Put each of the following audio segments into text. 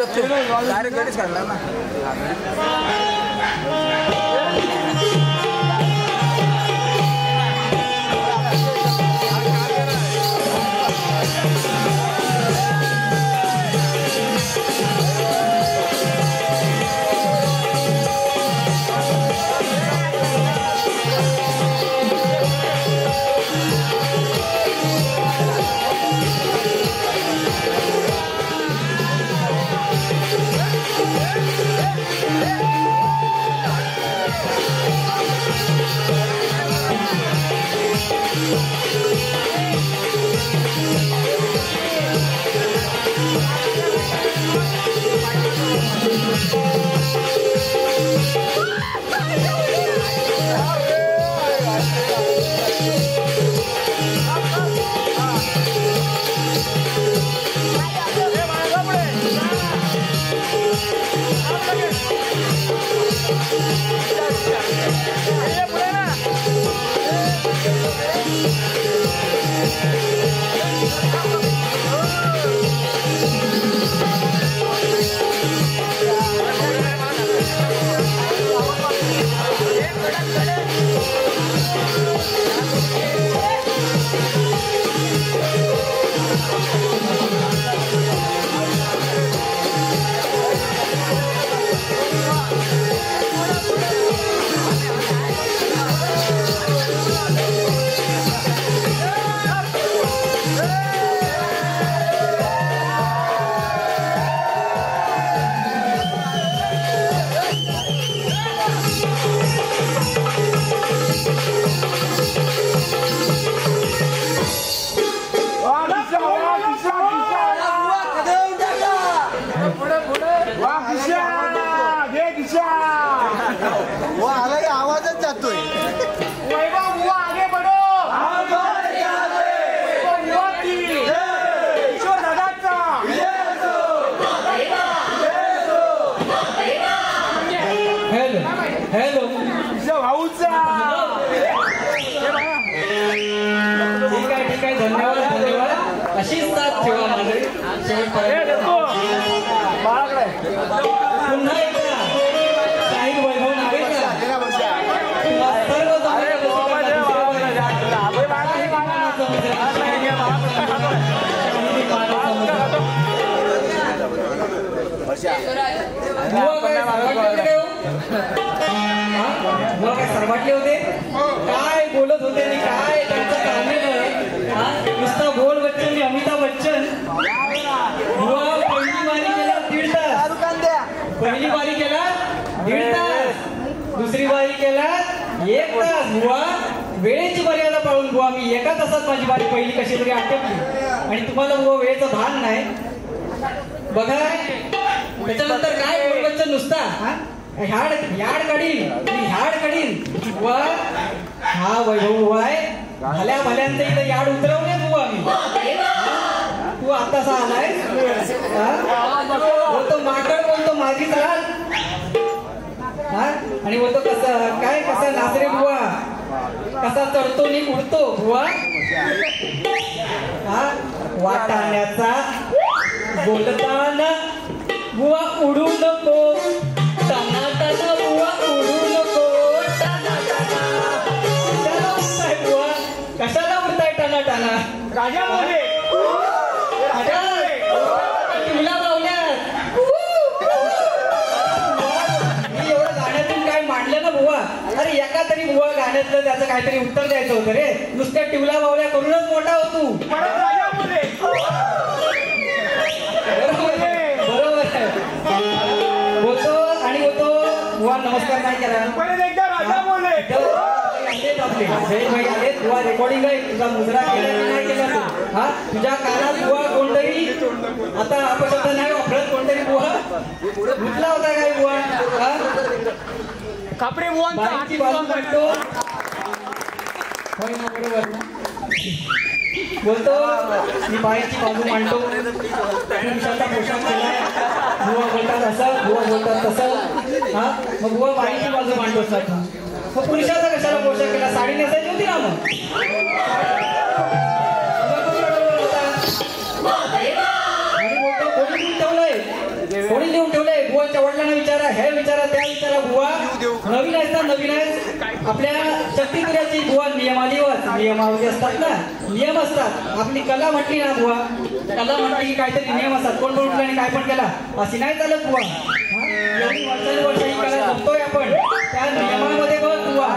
Direct गाडीच काढला ना. आवाजच जातोय. हॅलो भाऊचा ठीक आहे धन्यवाद धन्यवाद. अशीच साथ ठेवा माझे शेवटपर्यंत. पुन्हा एकदा शाहीर वैभव नागेशकर सरवाटले होते. काय बोलत होते आणि काय त्यांचं कारण नुसतं बोल बच्चन अमिताभ बच्चन. पहिली बारी केला 1.5 तास. पहिली बारी केला 1.5 तास. दुसरी बारी केला 1 तास. बुवा वेळेची मर्यादा पाळून बुवा मी 1 तासात माझी बारी पहिली कशी तरी आटपली आणि तुम्हाला बुवा वेळेचं भान नाही. बघा त्याच्यानंतर काय बोल बच्चन नुसता ह्याड काढील बुवा. हा वैभव आहे भल्या भल्यांचं इथं याड उतरवले बुवा मी. तू आतासा आलाय बोलतो माकड बोलतो माझी चाल आणि बोलतो कसं नाचरे बुवा कसा चढतो नि उडतो बुवा. वाटाण्याचा बोलताना बुवा उडू नको टनाटना बुवा उडू नको टनाटना. कशाला उडताय टनाटना राजा बोले तुला लावल्यात. मी एवढं गाण्यातून काय मांडलं ना बुवा. अरे एका तरी बुवा गाण्यातलं त्याचं काहीतरी उत्तर द्यायचं होतं रे. नुसत्या टिवला बावल्या करूनच मोठा होतो. बरोबर आहे बोलतो आणि बोलतो बुवा नमस्कार नाही केला. जय भाई आले बुवा रेकॉर्डिंग आहे. तुझा मुजरा केला की नाही केला तू. तुझ्या कानात बुवा कोणतरी आता अपशब्द नाही वापरत कोणतरी बुवा घुसला होता काय बुवा. कापडे बुवांची बाजू मांडतो. होय ना बरोबर बोलतो मी बाईची बाजू मांडतो. पुरुषाचा पोशाख केलाय. बुवा बोलतात असं बुवा बोलतात तसं. मग बुवा बाईची बाजू मांडतो. मग पुरुषाचा कशाला पोशाख केला. साडी नेसायची होती ना मग. आणि बोलतो कोणी ठेवलंय ह्या विचारा त्या विचारा बुवा नवीन आहेत ना नवीन आहेत आपल्या शक्तिक्रियाची बुवा नियमावली असतात ना नियम असतात आपली कला म्हटली ना बुवा कला म्हटली की काहीतरी नियम असतात कोण कोण आणि काय पण केला अशी नाही चालत बुवा एवढी वर्षानुवर्ष ही कला जपतोय आपण त्या नियमामध्ये बघ बुवा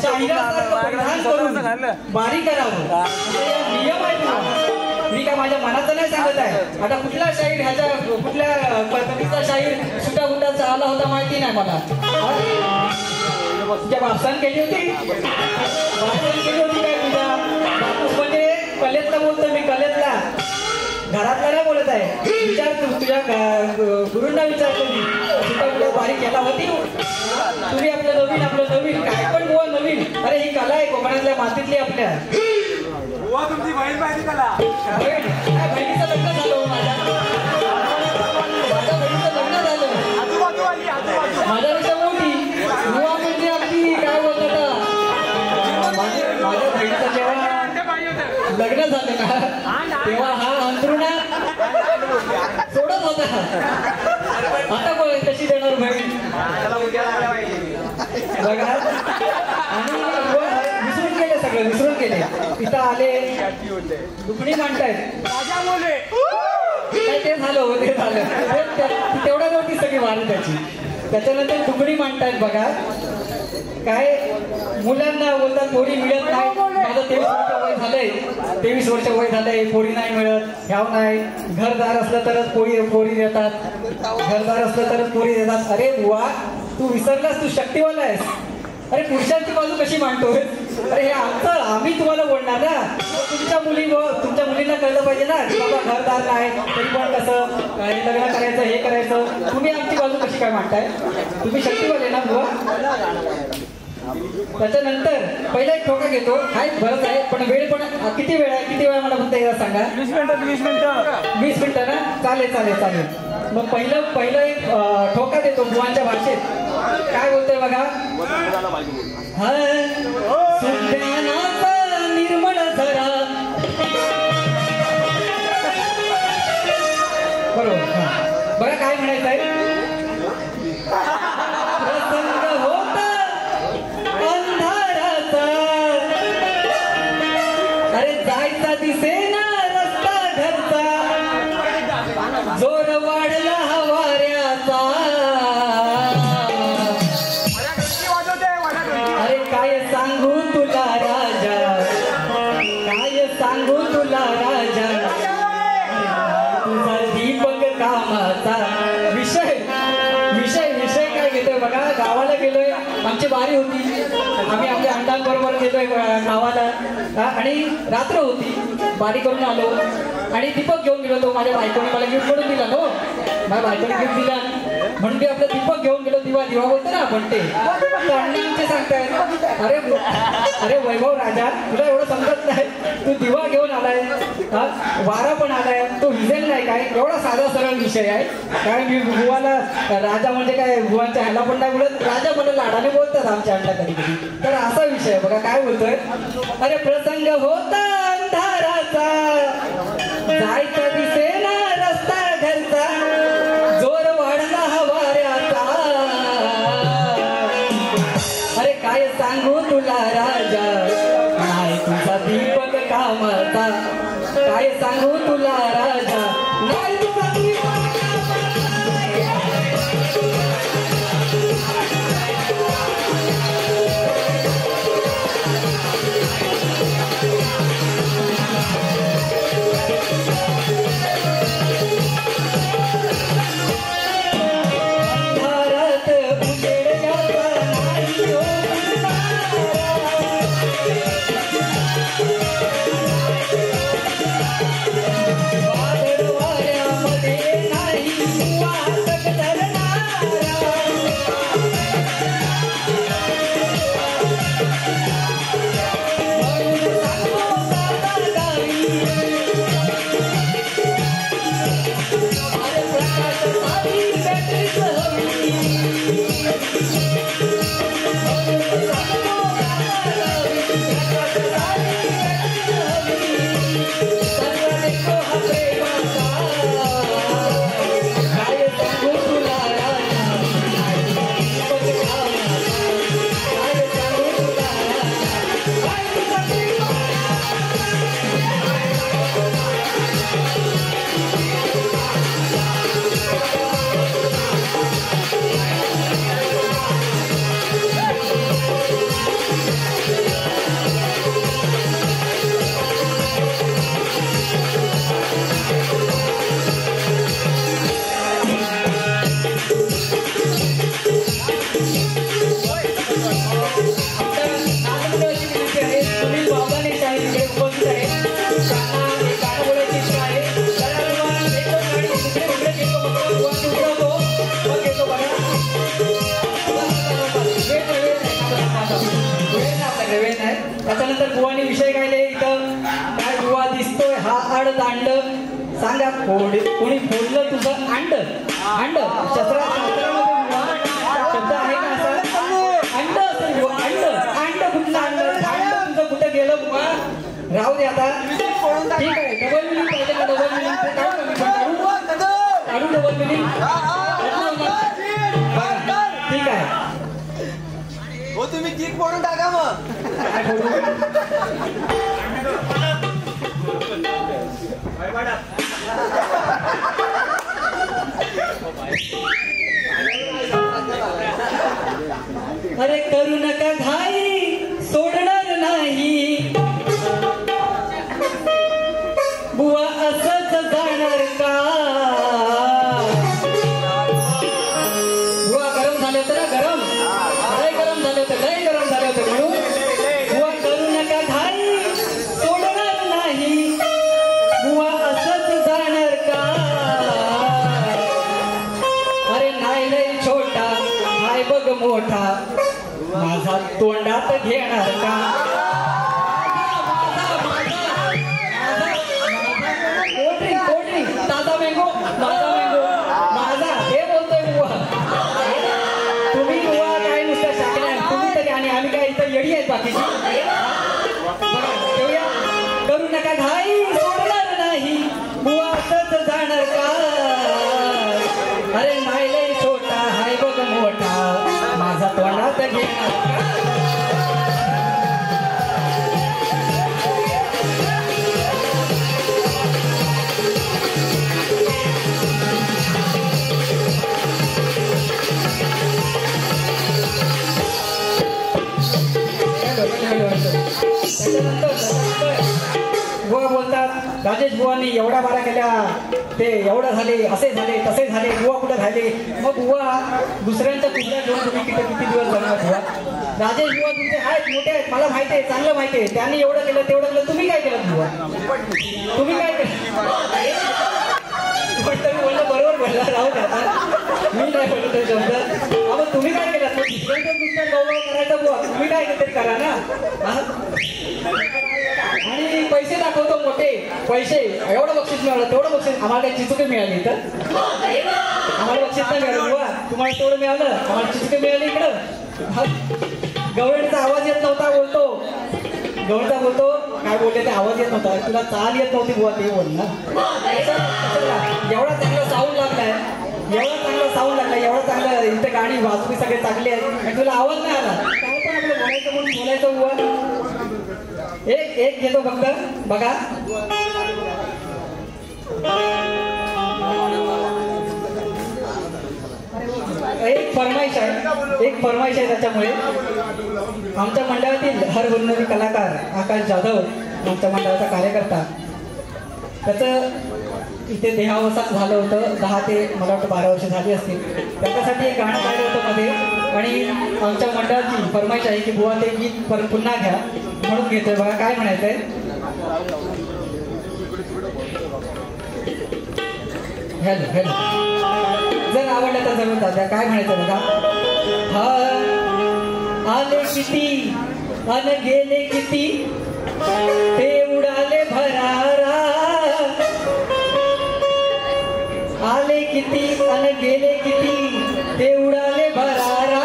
शाहिरासारखं परिधान करून बारी करावं नियम आहे बुवा मी काय माझ्या मनाचं नाही सांगत आहे आता कुठला शाहीर ह्याच्या कुठल्या कवीचा शाहीर सुटा गुंडाचा आला होता माहिती नाही मला तुझ्या बापसान केली होती काय तुझ्या बापूस म्हणजे कलेतला बोलतो मी कलेतला घरातला नाही बोलत आहे विचार तुझ्या गुरूंना विचारतो मी सुटा गुंडा बारी केला होती तुम्ही आपलं नवीन काय पण बुवा नवीन अरे ही कला आहे कोकणातल्या मातीतली आपल्या तुमची बहीण पाहिजे त्याला बहिणीचं लग्न झालं माझ्या बहिणीचं लग्न झालं माझ्यापेक्षा मोठी बुवा म्हणजे अगदी काय बोलतात माझ्या बहिणीचं जेव्हा लग्न झालं ना तेव्हा हा अंतरुणा सोडत होता आता कशी देणार बहीण बघा आणि विसरून गेले तिथं आले दुखणी मांडतायत काय ते झालं तेवढ्या नव्हती सगळी वाढ त्याची त्याच्यानंतर दुखणी मांडतायत बघा काय मुलांना बोलतात पोरी मिळत नाही माझं 23 वर्ष वय झालंय पोरी नाही मिळत ह्याव नाही घरदार असलं तरच पोरी देतात अरे बुवा तू विसरलास तू शक्तिवाला आहेस अरे पुरुषांची बाजू कशी मांडतोय अरे हे आम्ही तुम्हाला बोलणार ना तुमच्या मुलींना कळलं पाहिजे ना बाबा घरदार नाही तरी पण कसं लग्न करायचं हे करायचं तुम्ही आमची बाजू कशी काय मांडताय तुम्ही शक्तिवाले ना बुवा त्याच्यानंतर पहिला एक ठोका घेतो हाय बरंच आहे पण वेळ पण किती वेळ आहे मला फक्त एकदा सांगा 20 मिनिटं ना चालेल मग पहिलं एक ठोका देतो बुवांच्या भाषेत काय बोलतोय बघा निर्मळ धरा बरोबर बघा काय म्हणायचं आहे प्रसंग होता अंधाराचा अरे जायचा दिसेना रस्ता घरचा जोर वाढला हवाऱ्याचा अरे काय सांगू तुला राजा तुझा दीपक कामाचा विषय काय घेतोय बघा गावाला गेलोय आमची बारी होती आम्ही आपल्या अंडांबरोबर गेलोय गावाला आणि रात्र होती बारी करून आलो आणि दीपक घेऊन गेलो तो माझ्या बायकोने मला गिफ्ट म्हणून दिला हो माझ्या बायकोने गिफ्ट दिला म्हणून ते आपलं दीपक घेऊन गेलो दिवा बोलतो ना आपण ते अण्णांचे सांगतायत अरे वैभव राजा तुला एवढं समजत नाही तू दिवा घेऊन आलाय वारा पण आलाय तो विजेल नाही काय एवढा साधा सरळ विषय आहे कारण मी बुवाला राजा म्हणजे काय बुवांच्या ह्याला पण नाही बोलत राजा मला लाडाने बोलतात आमच्या अण्णा कधी तर असा विषय आहे बघा काय बोलतोय अरे प्रसंग होता अंधाराचा जायचा दिसेना रस्ता घरचा जोर वाढला हवाऱ्याचा अरे काय सांगू तुला राजा नाही तुझा दीपक कामाचा काय सांगू तुला राजा नाही तुझा दीपक अंधारात उजेड याचा नाही हो त्याच्यानंतर बुवानी विषय काढले इथं काय बुवा दिसतोय हा अड दांड सांगा कोणी फोडलं तुझं अंड अंड शस्त्रामध्ये शब्द आहे का असा अंड असेल बुवा अंड अंड कुठलं अंड अंड तुझं कुठं गेलं बुवा राहू दे आता ठीक आहे डबल मिनिंग पाहिजे का डबल मिनिंग काढू डबल मिनिंग ठीक आहे हो तुम्ही किक फोडून टाका मग अरे करू नका घाई सोडणार नाही बुवा असंच जाणार का बुवा गरम झाले होते ना गरम लय गरम झाले होते लय गरम झाले होते म्हणून बुवा करू नका घाई सोडणार नाही बुवा असंच जाणार का अरे नाही लय छोटा हाय बघ मोठा माझा तोंडात घेणार का ताजा मँगो माझा मँगो माझा हे बोलतोय बुवा तुम्ही बुवा काय नुसतं शाकल्या तुम्ही तरी आणि आम्ही काय इथं येडी आहेत बाकीची ठेवूया करू नका घाई सोडणार नाही बुवा असंच जाणार का अरे नाही लय छोटा हाय बघ मोठा माझा तोंडात घेणार का बुवा बोलतात राजेश बुवांनी एवढ्या बारा केल्या ते एवढं झाले असे झाले तसे झाले बुवा कुठे झाले मग बुवा दुसऱ्यांच्या तुझ्या घेऊन तुम्ही किती दिवस जगणार बुवा राजेश बुवा तुमचे आहेत मोठे आहेत मला माहिती आहे चांगलं माहिती आहे त्यांनी एवढं केलं तेवढं केलं तुम्ही काय केलं बुवा तुम्ही काय केलं पण तुम्ही बोललं बरोबर बोलला राहू द्या मी नाही बोललो तो शब्द मग तुम्ही काय केलं दुसऱ्या गौरव करायचा बुवा तुम्ही काय तरी करा ना आणि पैसे दाखवतो मोठे पैसे एवढं बक्षीस मिळालं तेवढं बक्षीस आम्हाला काही चिचुके मिळाली तर आम्हाला बक्षीस नाही मिळालं बुवा तुम्हाला तेवढं मिळालं आम्हाला चिचुके मिळाली इकडं गवळणीचा आवाज येत नव्हता बोलतो गवळणीचा बोलतो काय बोलले ते आवाज येत नव्हता तुला चाल येत नव्हती बुवा ते बोल ना एवढा चांगला साऊंड लागलाय एवढा चांगलं इथे गाणी वाजवी सगळे चांगले आहेत आणि तुला आवाज नाही आला काय पण आपलं बोलायचं म्हणून बोलायचं बुवा एक घेतो फक्त बघा एक फरमाईश आहे त्याच्यामुळे आमच्या मंडळातील हर गुरुनवी कलाकार आकाश जाधव आमच्या मंडळाचा कार्यकर्ता त्याचं इथे देहावसान झालं होतं 10 ते मला वाटतं 12 वर्ष झाली असतील त्याच्यासाठी एक गाणं गायलं होतं मध्ये आणि आमच्या मंडळाची फरमाईश आहे की बुवा ते गीत पुन्हा घ्या म्हणून घेतोय बघा काय म्हणायचंय हॅलो हॅलो जर आवडलं तर जरूर दादा काय म्हणायचं बघा हा आले किती अन गेले किती ते उडाले भरारा आले किती अन गेले किती ते उडाले भरारा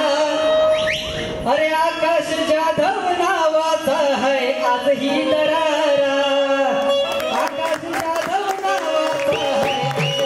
अरे आकाश जाधव नावाचा है आजही दरारा आकाश जाधव नावाचा है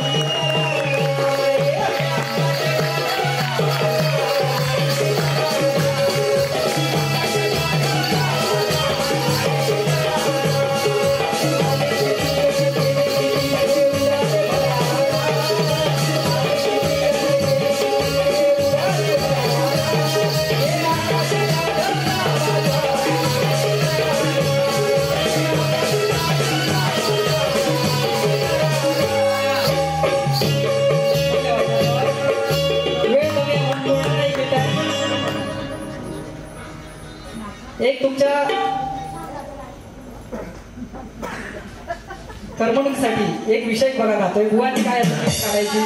एक तुमच्या करमणुकीसाठी एक विषय बघा गातोय बुवानी काय काढायची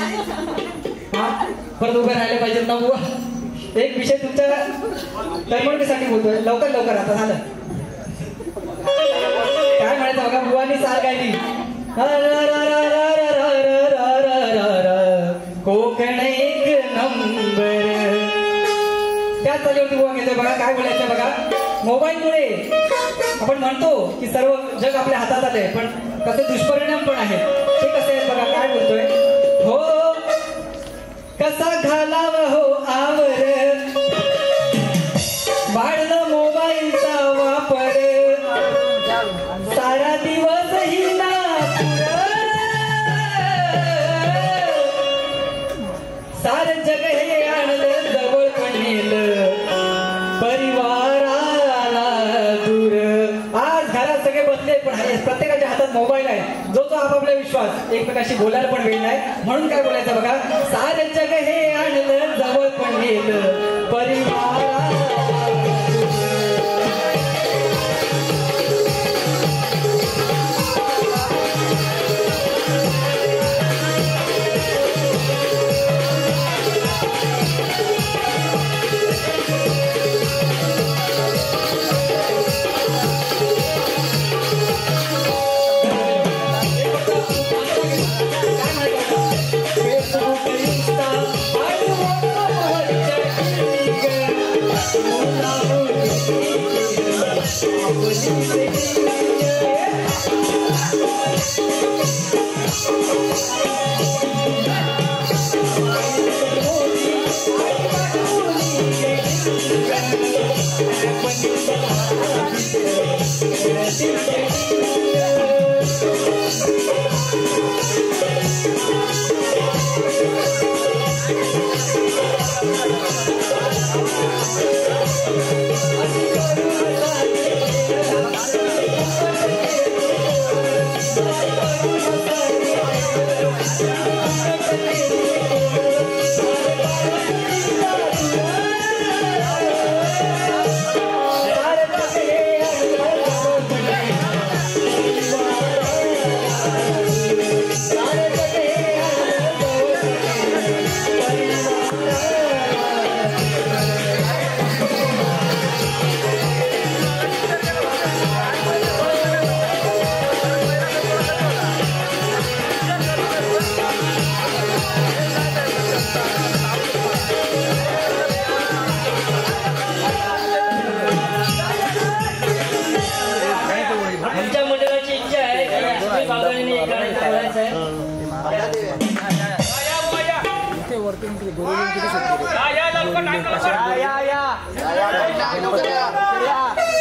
हा परत उभे राहिले पाहिजेत ना बुवा एक विषय तुमच्या करमणुकीसाठी बोलतोय लवकर आता झालं काय म्हणायचं बघा, बुवानी सार गायली. कोकण एक नंबर. त्याच चालीवरती बुवा घेतोय बघा. काय बोलायचं बघा, मोबाईलमुळे आपण म्हणतो की सर्व जग आपल्या हातात आलंय, पण कसे दुष्परिणाम पण आहेत. ते कसे आहेत बघा. काय बोलतोय, हो कसा घालाव हो आवर, वाढलं मोबाईलचा वापर, सारा दिवस ही सार जग हे आणलं जवळ पण नेलं परिवाराला दूर. आज घरात सगळे बसले पण प्रत्येकाच्या हातात मोबाईल आहे. जो आपापला विश्वास, एकमेकाशी बोलायला पण वेळ नाही. म्हणून काय बोलायचं बघा, सार जग हे आणलं जवळ पण नेलं परिवाराला.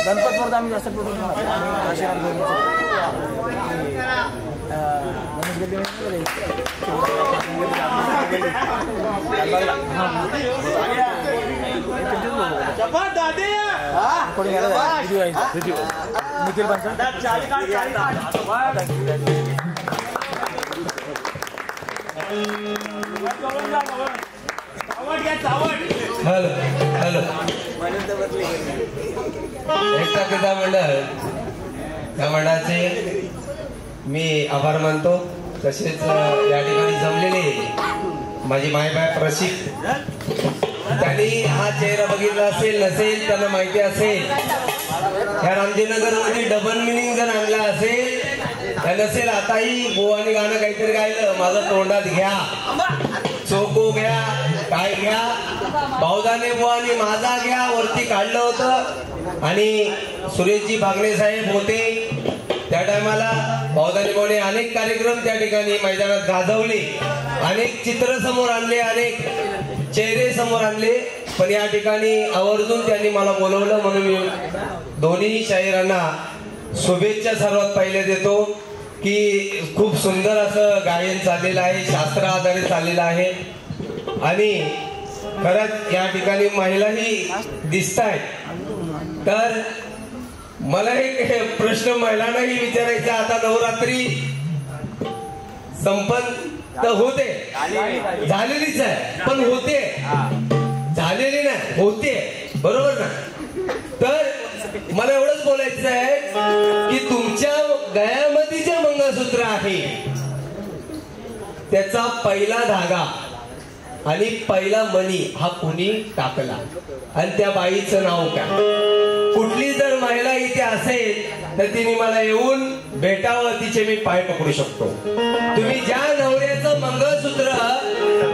गणपतवर आम्ही जास्त हॅलो हॅलो एकटा पिता मंडळ, त्या मंडळाचे मी आभार मानतो. तसेच या ठिकाणी जमलेले माझी मायबाप प्रशिक, त्यांनी हा चेहरा बघितला असेल नसेल, त्यांना माहिती असेल या रामजीनगर मध्ये डबल मिनिंग जर आणला असेल त्या नसेल. आताही बुवानी गाणं काहीतरी गायलं, माझं तोंडात घ्या, चोको घ्या, काय घ्या, भाऊदाने बुवानी माझा घ्या वरती काढलं होतं. आणि सुरेशजी भागणे साहेब होते त्या टायमाला. भाऊदाने बुवाने अनेक कार्यक्रम त्या ठिकाणी मैदानात गाजवले, अनेक चित्र समोर आणले, अनेक चेहरे समोर आणले. पण या ठिकाणी आवर्जून त्यांनी मला बोलवलं, म्हणून मी दोन्ही शाहिरांना शुभेच्छा सर्वात पहिले देतो की खूप सुंदर असं गायन चाललेलं आहे, शास्त्र आधारित चाललेलं आहे. आणि खरंच या ठिकाणी महिलाही दिसत आहेत. तर मला एक प्रश्न महिलांनाही विचारायचा, आता नवरात्री संपन्न होते, झालेलीच आहे, पण होते, झालेली नाही, होते, बरोबर ना. तर मला एवढंच बोलायचं आहे की तुमच्या गळ्यामध्ये जे मंगळसूत्र आहे त्याचा पहिला धागा आणि पहिला मणी हा कुणी टाकला आणि त्या बाईचं नाव काय? कुठली जर महिला महिला इथे असेल तर तिने मला येऊन भेटावं, तिचे मी पाय पकडू शकतो. तुम्ही ज्या नवऱ्याचं मंगळसूत्र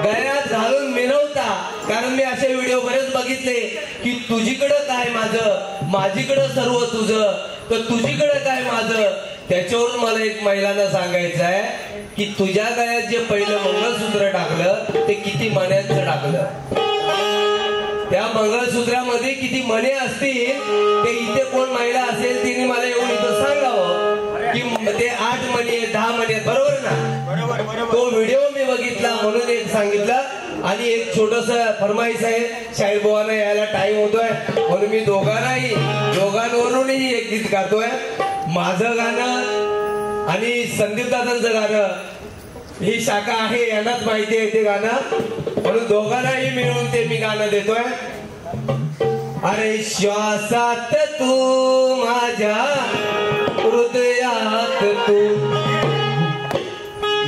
गळ्यात घालून मिरवता, कारण मी असे व्हिडिओ बरेच बघितले की तुझीकडं काय माझं, माझीकडं सर्व तुझं, तर तुझीकडं काय माझं. त्याच्यावरून मला एक महिलांना सांगायचं आहे की तुझ्या गळ्यात जे पहिलं मंगळसूत्र टाकलं ते किती मण्यांचं टाकलं. त्या मंगळसूत्रामध्ये किती मणे असतील ते इथे कोण महिला असेल तिने मला येऊन इथं सांगावं की ते 8 मणी 10 मणी आहेत, बरोबर ना. तो व्हिडिओ मी बघितला म्हणून एक सांगितलं. आणि एक छोटस फरमाईश आहे, शाहीर बुवांना यायला टाइम होतोय म्हणून मी दोघांवरूनही एक गीत गातोय. माझं गाणं आणि संदीप दादांचं गाणं ही शाखा आहे, यांनाच माहिती आहे ते गाणं, म्हणून दोघांनाही मिळून ते मी गाणं देतोय. अरे श्वासात तू माझ्या हृदयात तू,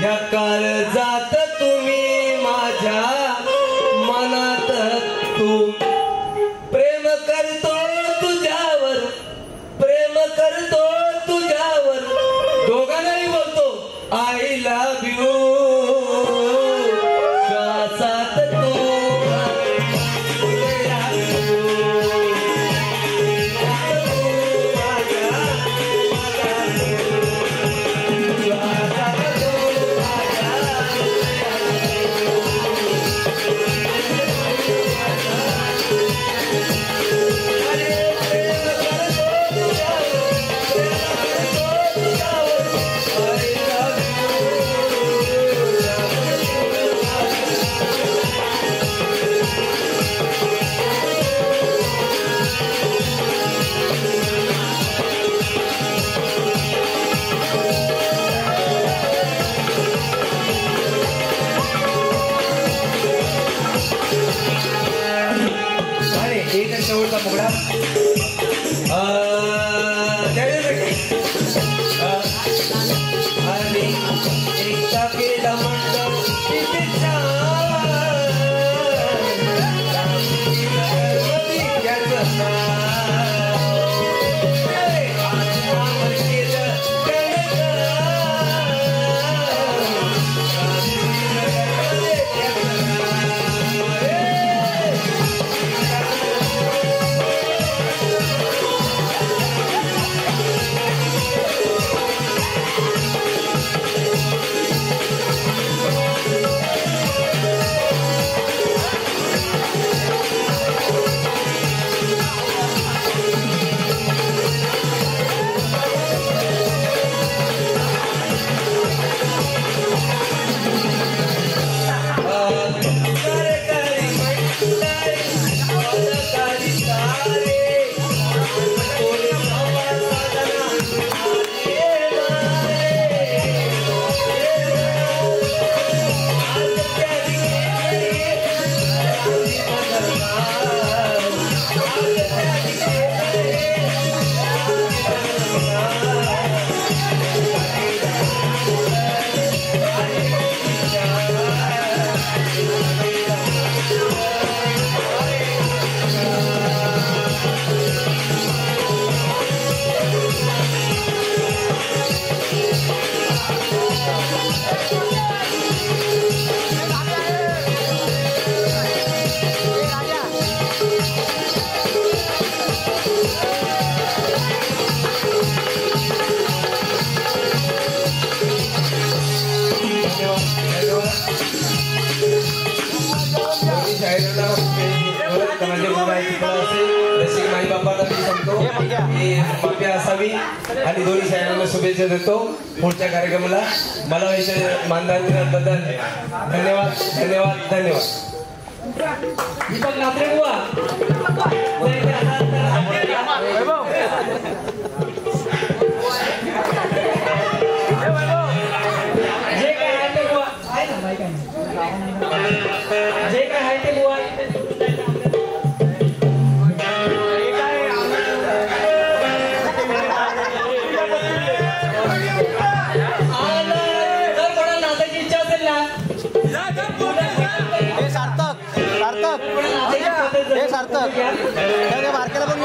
या काळजात तुम्ही माझ्या मनात तू, प्रेम करतो तुझ्यावर, प्रेम करतो तुझ्यावर, दोघांनाही बोलतो आय लव्ह यू. श्वासात तू शेवटचा मुगडा आणि एकटा केला म्हणलं किती असावी आणि दोन्ही शाळांना शुभेच्छा देतो पुढच्या कार्यक्रमाला. मला मानधन दिल्याबद्दल धन्यवाद धन्यवाद धन्यवाद. दीपक नात्रे बुवा जे काय आहे ते बुवा जे काय आहे ते बुवा सार्थक बारक्याला पण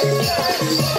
Thank you.